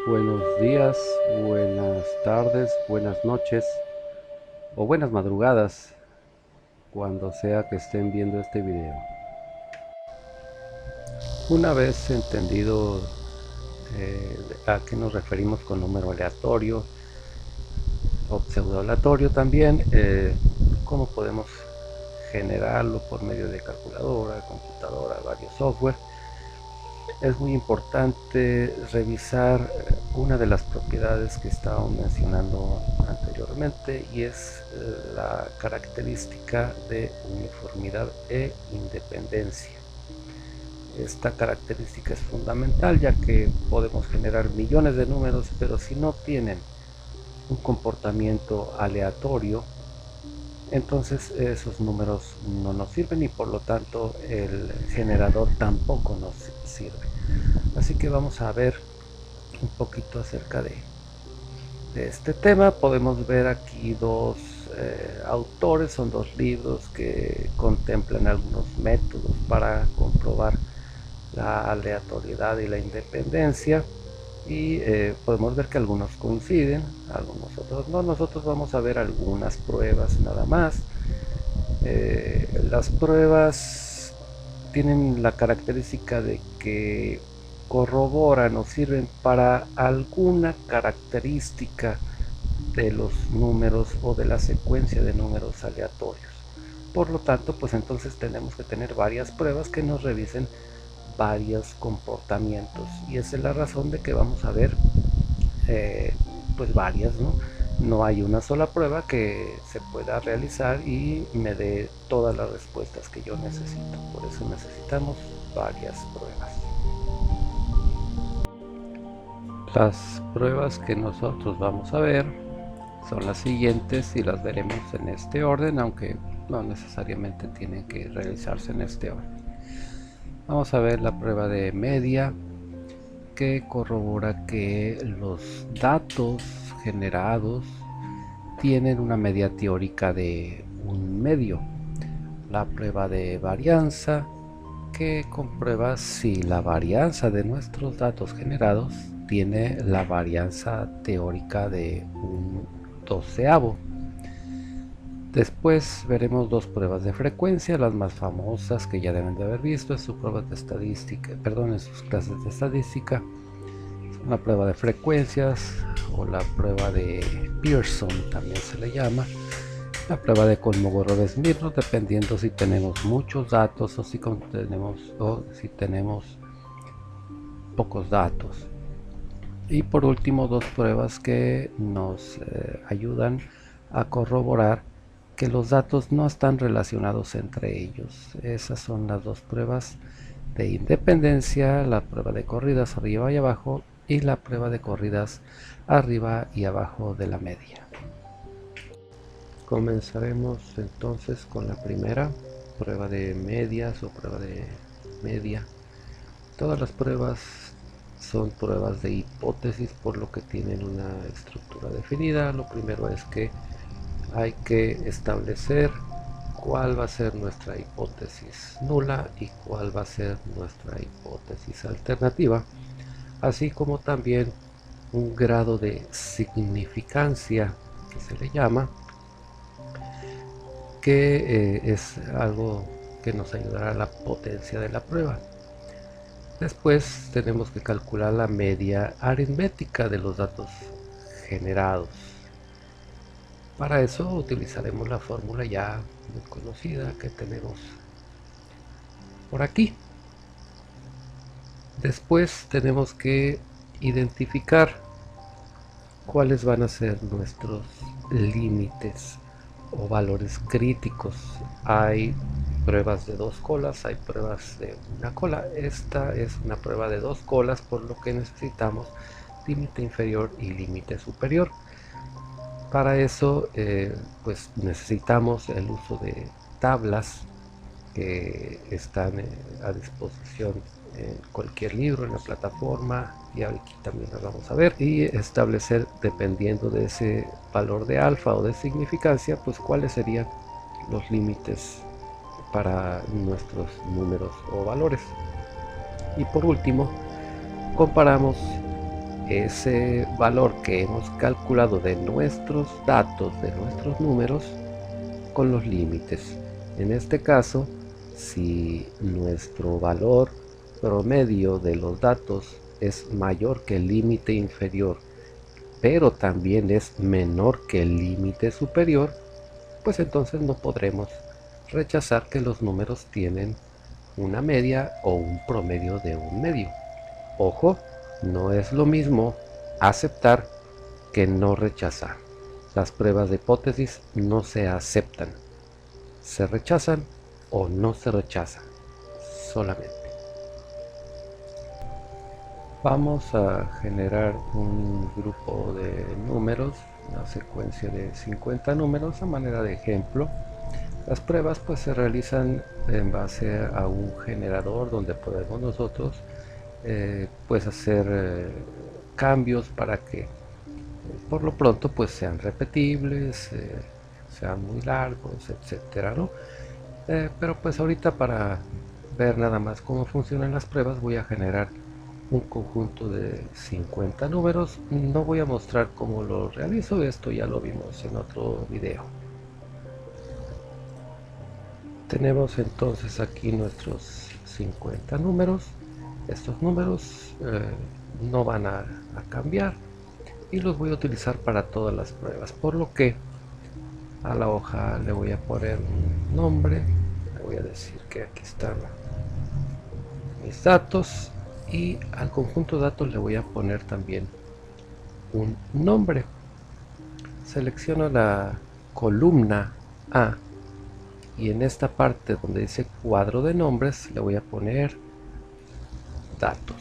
Buenos días, buenas tardes, buenas noches o buenas madrugadas, cuando sea que estén viendo este video. Una vez entendido a qué nos referimos con número aleatorio o pseudo aleatorio también, cómo podemos generarlo por medio de calculadora, computadora, varios software, es muy importante revisar una de las propiedades que estábamos mencionando anteriormente, y es la característica de uniformidad e independencia. Esta característica es fundamental, ya que podemos generar millones de números, pero si no tienen un comportamiento aleatorio, entonces esos números no nos sirven y por lo tanto el generador tampoco nos sirve. Así que vamos a ver un poquito acerca de este tema. Podemos ver aquí dos autores, son dos libros que contemplan algunos métodos para comprobar la aleatoriedad y la independencia, y podemos ver que algunos coinciden, algunos otros no. Nosotros vamos a ver algunas pruebas nada más. Las pruebas tienen la característica de que corroboran o sirven para alguna característica de los números o de la secuencia de números aleatorios. Por lo tanto, pues entonces tenemos que tener varias pruebas que nos revisen varios comportamientos, y esa es la razón de que vamos a ver pues varias, ¿no? No hay una sola prueba que se pueda realizar y me dé todas las respuestas que yo necesito. Por eso necesitamos varias pruebas. Las pruebas que nosotros vamos a ver son las siguientes y las veremos en este orden, aunque no necesariamente tienen que realizarse en este orden. Vamos a ver la prueba de media, que corrobora que los datos generados tienen una media teórica de un medio. La prueba de varianza, que comprueba si la varianza de nuestros datos generados tiene la varianza teórica de un doceavo. Después veremos dos pruebas de frecuencia, las más famosas que ya deben de haber visto en sus pruebas de estadística, en sus clases de estadística. La prueba de frecuencias, o la prueba de Pearson también se le llama. La prueba de Kolmogorov-Smirnov, dependiendo si tenemos muchos datos o si tenemos pocos datos. Y por último, dos pruebas que nos ayudan a corroborar que los datos no están relacionados entre ellos. Esas son las dos pruebas de independencia: la prueba de corridas arriba y abajo, y la prueba de corridas arriba y abajo de la media. Comenzaremos entonces con la primera prueba de medias o prueba de media. Todas las pruebas son pruebas de hipótesis, por lo que tienen una estructura definida. Lo primero es que hay que establecer cuál va a ser nuestra hipótesis nula y cuál va a ser nuestra hipótesis alternativa, así como también un grado de significancia, que se le llama, que es algo que nos ayudará a la potencia de la prueba. Después tenemos que calcular la media aritmética de los datos generados. Para eso utilizaremos la fórmula ya muy conocida que tenemos por aquí. Después tenemos que identificar cuáles van a ser nuestros límites o valores críticos. Hay pruebas de dos colas, hay pruebas de una cola. Esta es una prueba de dos colas, por lo que necesitamos límite inferior y límite superior. Para eso pues necesitamos el uso de tablas que están a disposición en cualquier libro, en la plataforma, y aquí también las vamos a ver, y establecer, dependiendo de ese valor de alfa o de significancia, pues cuáles serían los límites para nuestros números o valores. Y por último, comparamos ese valor que hemos calculado de nuestros datos, de nuestros números, con los límites. En este caso, si nuestro valor promedio de los datos es mayor que el límite inferior, pero también es menor que el límite superior, pues entonces no podremos rechazar que los números tienen una media o un promedio de un medio. Ojo, no es lo mismo aceptar que no rechazar. Las pruebas de hipótesis no se aceptan, se rechazan o no se rechazan solamente. Vamos a generar un grupo de números, una secuencia de 50 números a manera de ejemplo. Las pruebas pues se realizan en base a un generador donde podemos nosotros pues hacer cambios para que por lo pronto pues sean repetibles, sean muy largos, etcétera, ¿no? Pero pues ahorita para ver nada más cómo funcionan las pruebas voy a generar un conjunto de 50 números. No voy a mostrar cómo lo realizo, esto ya lo vimos en otro video. Tenemos entonces aquí nuestros 50 números. Estos números no van a cambiar y los voy a utilizar para todas las pruebas, por lo que a la hoja le voy a poner un nombre, le voy a decir que aquí están mis datos y al conjunto de datos le voy a poner también un nombre. Selecciono la columna A y en esta parte donde dice cuadro de nombres le voy a poner datos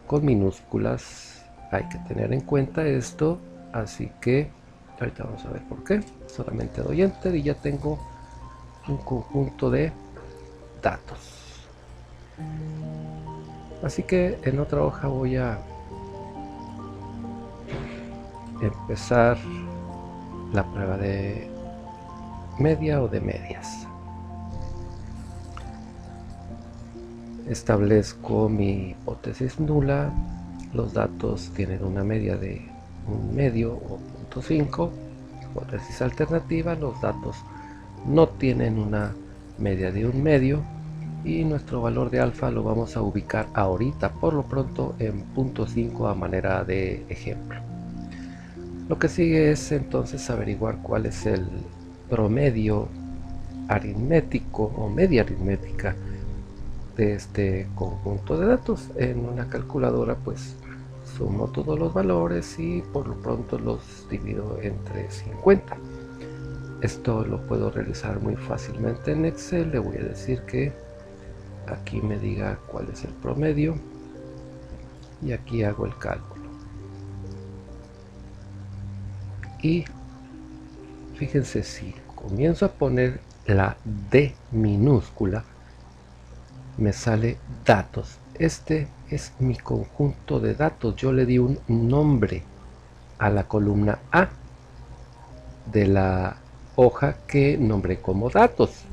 con minúsculas. Hay que tener en cuenta esto, así que ahorita vamos a ver por qué. Solamente doy enter y ya tengo un conjunto de datos. Así que en otra hoja voy a empezar la prueba de media o de medias. Establezco mi hipótesis nula. Los datos tienen una media de un medio o 0.5. Hipótesis alternativa, los datos no tienen una media de un medio y nuestro valor de alfa lo vamos a ubicar ahorita por lo pronto en 0.5 a manera de ejemplo. Lo que sigue es entonces averiguar cuál es el promedio aritmético o media aritmética de este conjunto de datos. En una calculadora pues sumo todos los valores y por lo pronto los divido entre 50. Esto lo puedo realizar muy fácilmente en Excel. Le voy a decir que aquí me diga cuál es el promedio y aquí hago el cálculo. Y fíjense, si comienzo a poner la D minúscula, me sale datos. Este es mi conjunto de datos. Yo le di un nombre a la columna A de la hoja que nombré como datos,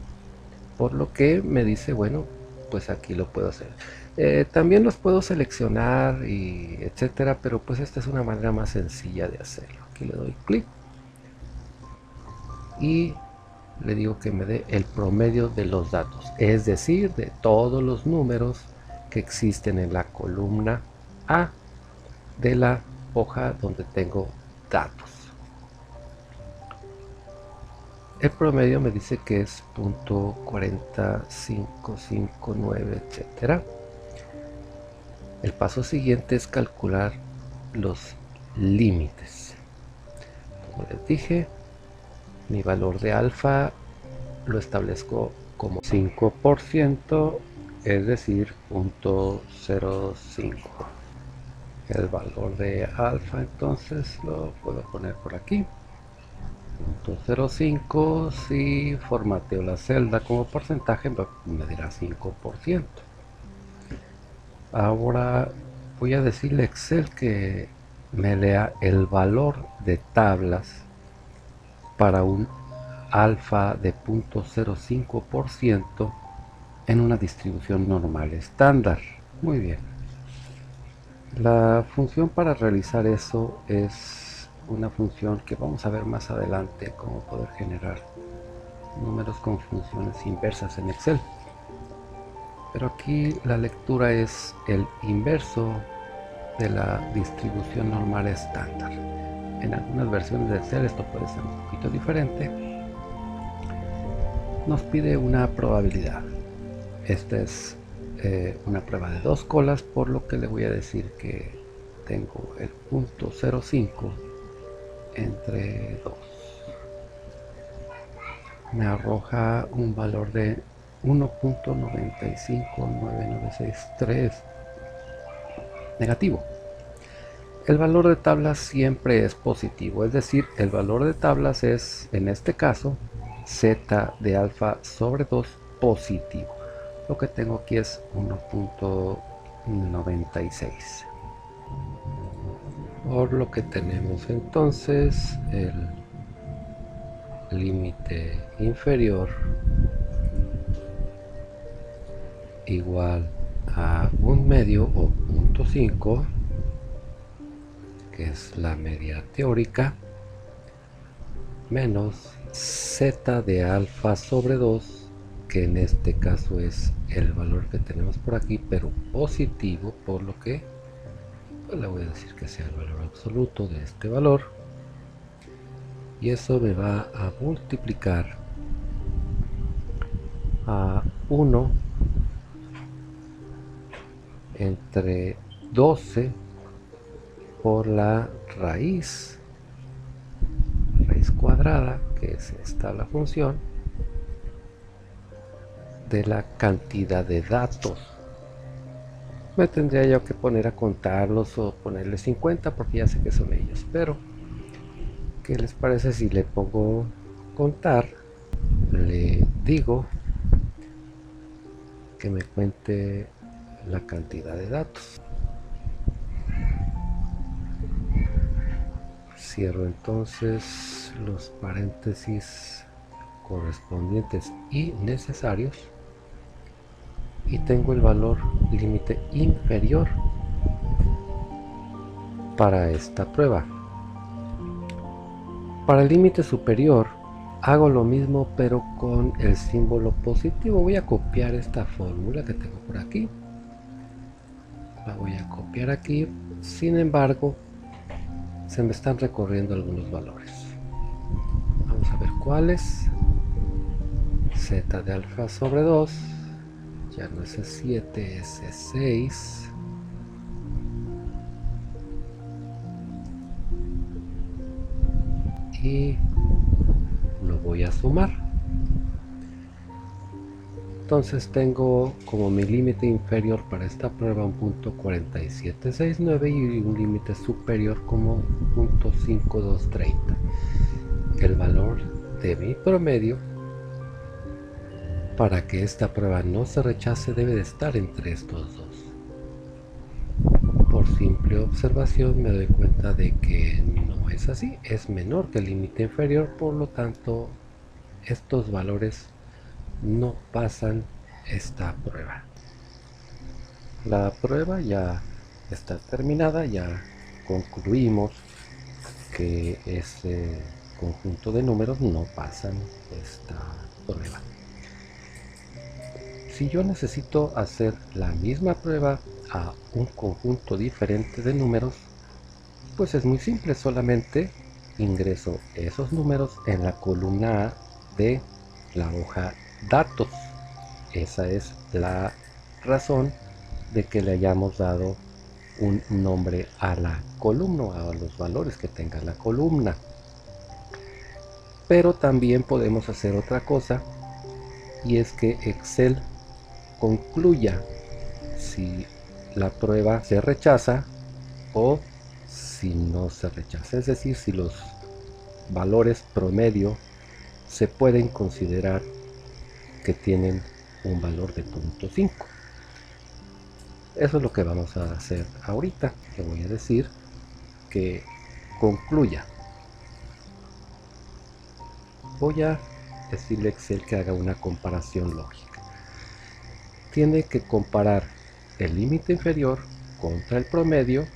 por lo que me dice, bueno, pues aquí lo puedo hacer. También los puedo seleccionar y etcétera, pero pues esta es una manera más sencilla de hacerlo. Aquí le doy clic y le digo que me dé el promedio de los datos, es decir, de todos los números que existen en la columna A de la hoja donde tengo datos. El promedio me dice que es 0.4559, etcétera. El paso siguiente es calcular los límites. Como les dije, mi valor de alfa lo establezco como 5%, es decir, 0.05. El valor de alfa entonces lo puedo poner por aquí, 0.05. Si formateo la celda como porcentaje me dirá 5%. Ahora voy a decirle a Excel que me lea el valor de tablas para un alfa de 0.05% en una distribución normal estándar. Muy bien. La función para realizar eso es una función que vamos a ver más adelante, cómo poder generar números con funciones inversas en Excel. Pero aquí la lectura es el inverso de la distribución normal estándar. En algunas versiones de Excel esto puede ser un poquito diferente. Nos pide una probabilidad. Esta es una prueba de 2 colas, por lo que le voy a decir que tengo el punto 0,5 entre 2. Me arroja un valor de 1.959963 negativo. El valor de tablas siempre es positivo, es decir, el valor de tablas es, en este caso, z de alfa sobre 2 positivo. Lo que tengo aquí es 1.96. Por lo que tenemos entonces el límite inferior igual a 1/2 o 0.5, que es la media teórica, menos z de alfa sobre 2, que en este caso es el valor que tenemos por aquí, pero positivo, por lo que pues le voy a decir que sea el valor absoluto de este valor, y eso me va a multiplicar a 1 entre 12 por la raíz cuadrada, que es esta la función, de la cantidad de datos. Me tendría yo que poner a contarlos o ponerle 50 porque ya sé que son ellos, pero ¿qué les parece si le pongo contar? Le digo que me cuente la cantidad de datos. Cierro entonces los paréntesis correspondientes y necesarios y tengo el valor límite inferior para esta prueba. Para el límite superior hago lo mismo, pero con el símbolo positivo. Voy a copiar esta fórmula que tengo por aquí, la voy a copiar aquí. Sin embargo, se me están recorriendo algunos valores. Vamos a ver cuáles. Z de alfa sobre 2, ya no es 7, es 6. Y lo voy a sumar. Entonces tengo como mi límite inferior para esta prueba un punto 4769 y un límite superior como punto 5230. El valor de mi promedio para que esta prueba no se rechace debe de estar entre estos dos. Por simple observación me doy cuenta de que no es así, es menor que el límite inferior, por lo tanto estos valores no pasan esta prueba. La prueba ya está terminada, ya concluimos que ese conjunto de números no pasan esta prueba. Si yo necesito hacer la misma prueba a un conjunto diferente de números, pues es muy simple, solamente ingreso esos números en la columna A de la hoja datos. Esa es la razón de que le hayamos dado un nombre a la columna, a los valores que tenga la columna. Pero también podemos hacer otra cosa, y es que Excel concluya si la prueba se rechaza o si no se rechaza, es decir, si los valores promedio se pueden considerar que tienen un valor de 0.5. Eso es lo que vamos a hacer ahorita. Le voy a decir que concluya. Voy a decirle a Excel que haga una comparación lógica. Tiene que comparar el límite inferior contra el promedio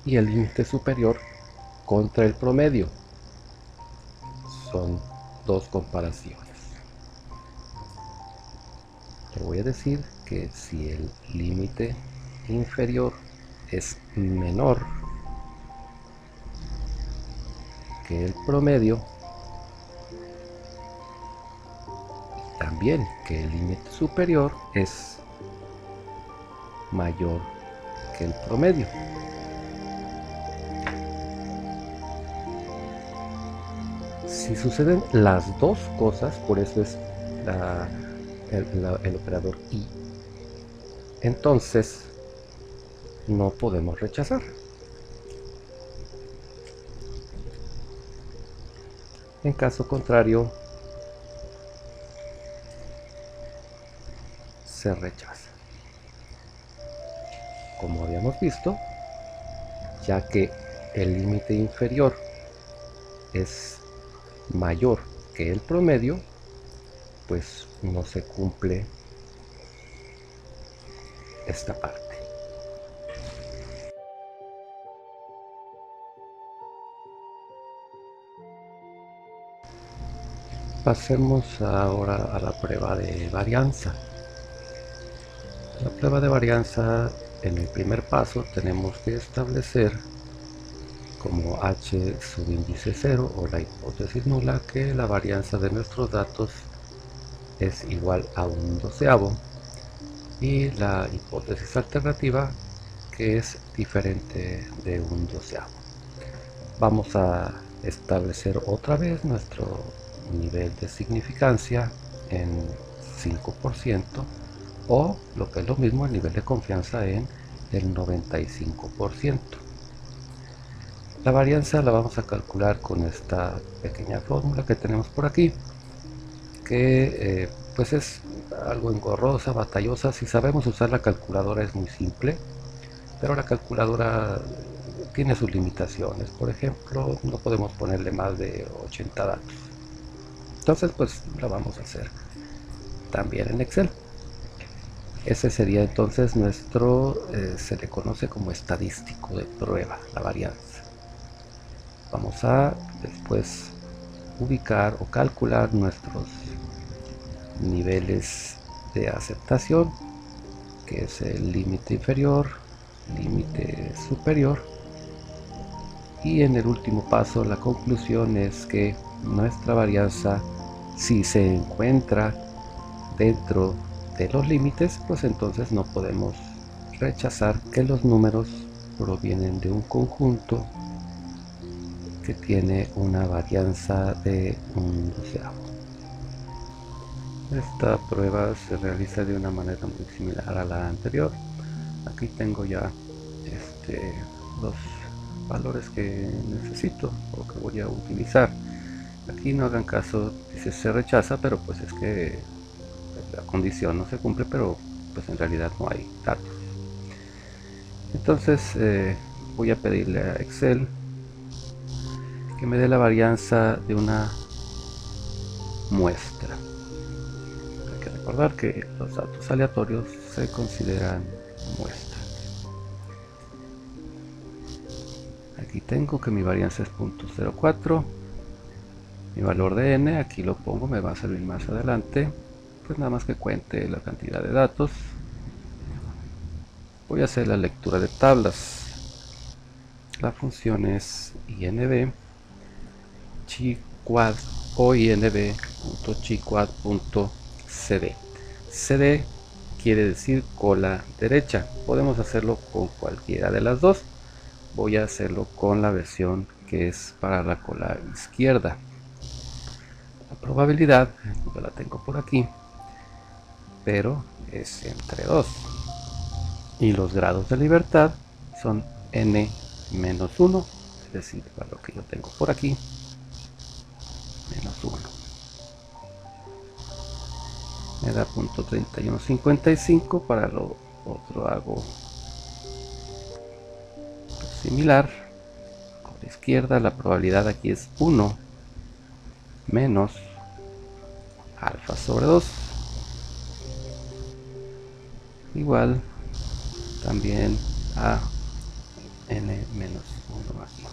y el límite superior contra el promedio. Son dos comparaciones. Te voy a decir que si el límite inferior es menor que el promedio, también que el límite superior es mayor que el promedio. Si suceden las dos cosas, por eso es el operador y, entonces no podemos rechazar. En caso contrario, se rechaza. Como habíamos visto, ya que el límite inferior es mayor que el promedio, pues no se cumple esta parte. Pasemos ahora a la prueba de varianza. La prueba de varianza, en el primer paso tenemos que establecer como h subíndice 0 o la hipótesis nula que la varianza de nuestros datos es igual a 1/12 y la hipótesis alternativa que es diferente de 1/12. Vamos a establecer otra vez nuestro nivel de significancia en 5% o lo que es lo mismo el nivel de confianza en el 95%. La varianza la vamos a calcular con esta pequeña fórmula que tenemos por aquí, que pues es algo engorrosa, batallosa. Si sabemos usar la calculadora es muy simple, pero la calculadora tiene sus limitaciones. Por ejemplo, no podemos ponerle más de 80 datos. Entonces pues la vamos a hacer también en Excel. Ese sería entonces nuestro, se le conoce como estadístico de prueba, la varianza. Vamos a después ubicar o calcular nuestros niveles de aceptación, que es el límite inferior, límite superior, y en el último paso la conclusión es que nuestra varianza, si se encuentra dentro de los límites, pues entonces no podemos rechazar que los números provienen de un conjunto que tiene una varianza de 1/12. Esta prueba se realiza de una manera muy similar a la anterior. Aquí tengo ya los valores que necesito o que voy a utilizar. Aquí no hagan caso, dice se rechaza, pero pues es que la condición no se cumple, pero pues en realidad no hay datos. Entonces voy a pedirle a Excel que me dé la varianza de una muestra. Hay que recordar que los datos aleatorios se consideran muestras. Aquí tengo que mi varianza es 0.04. Mi valor de n, aquí lo pongo, me va a servir más adelante. Pues nada más que cuente la cantidad de datos. Voy a hacer la lectura de tablas. La función es inv chiquad o inv.chiquad.cd. cd quiere decir cola derecha. Podemos hacerlo con cualquiera de las dos. Voy a hacerlo con la versión que es para la cola izquierda. La probabilidad, yo la tengo por aquí, pero es entre 2. Y los grados de libertad son n-1, es decir, para lo que yo tengo por aquí, menos 1. Me da .3155, para lo otro hago similar. Con la izquierda la probabilidad aquí es 1 menos alfa sobre 2. Igual también a n menos 1 máximo.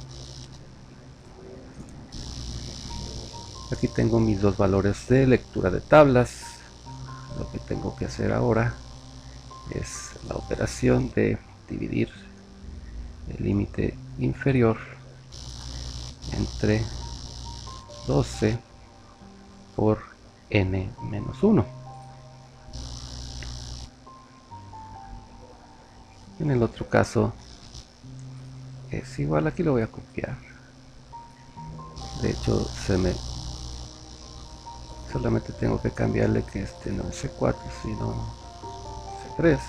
Aquí tengo mis dos valores de lectura de tablas. Lo que tengo que hacer ahora es la operación de dividir el límite inferior entre 12 por n menos 1. En el otro caso es igual, aquí lo voy a copiar. De hecho solamente tengo que cambiarle que este no es C4 sino C3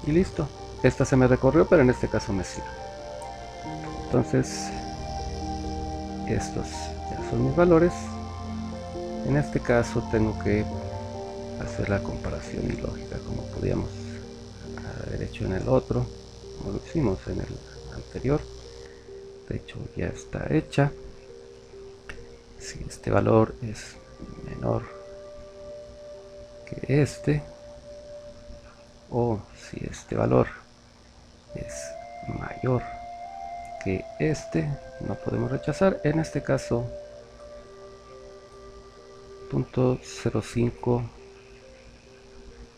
y listo. Esta se me recorrió, pero en este caso me sirve. Entonces estos ya son mis valores. En este caso tengo que hacer la comparación ilógica como podíamos haber hecho en el otro, como lo hicimos en el anterior. De hecho ya está hecha. Si este valor es menor que este, o si este valor es mayor que este, no podemos rechazar. En este caso 0.05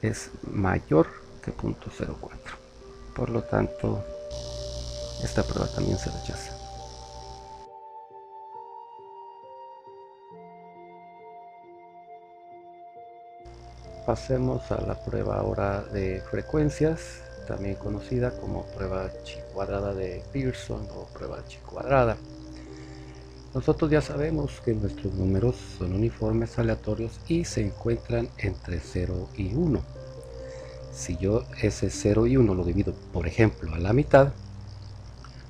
es mayor que 0.04, por lo tanto esta prueba también se rechaza. Pasemos a la prueba ahora de frecuencias, también conocida como prueba chi cuadrada de Pearson o prueba chi cuadrada. Nosotros ya sabemos que nuestros números son uniformes aleatorios y se encuentran entre 0 y 1. Si yo ese 0 y 1 lo divido, por ejemplo, a la mitad,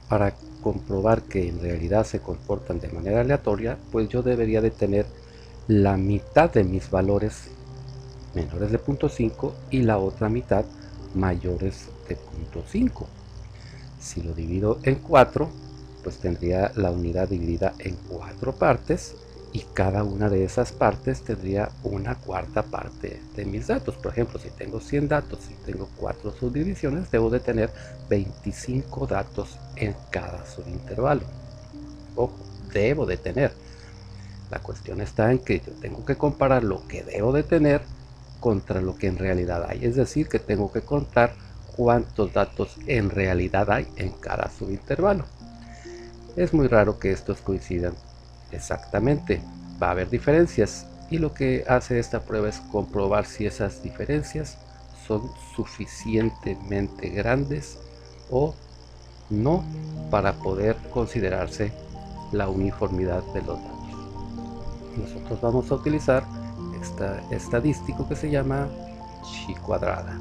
para comprobar que en realidad se comportan de manera aleatoria, pues yo debería de tener la mitad de mis valores menores de 0.5 y la otra mitad mayores de 0.5. Si lo divido en 4, pues tendría la unidad dividida en 4 partes y cada una de esas partes tendría una cuarta parte de mis datos. Por ejemplo, si tengo 100 datos y tengo 4 subdivisiones, debo de tener 25 datos en cada subintervalo. Ojo, debo de tener. La cuestión está en que yo tengo que comparar lo que debo de tener contra lo que en realidad hay, es decir, que tengo que contar cuántos datos en realidad hay en cada subintervalo. Es muy raro que estos coincidan exactamente, va a haber diferencias y lo que hace esta prueba es comprobar si esas diferencias son suficientemente grandes o no para poder considerarse la uniformidad de los datos. Nosotros vamos a utilizar esta estadístico que se llama chi cuadrada.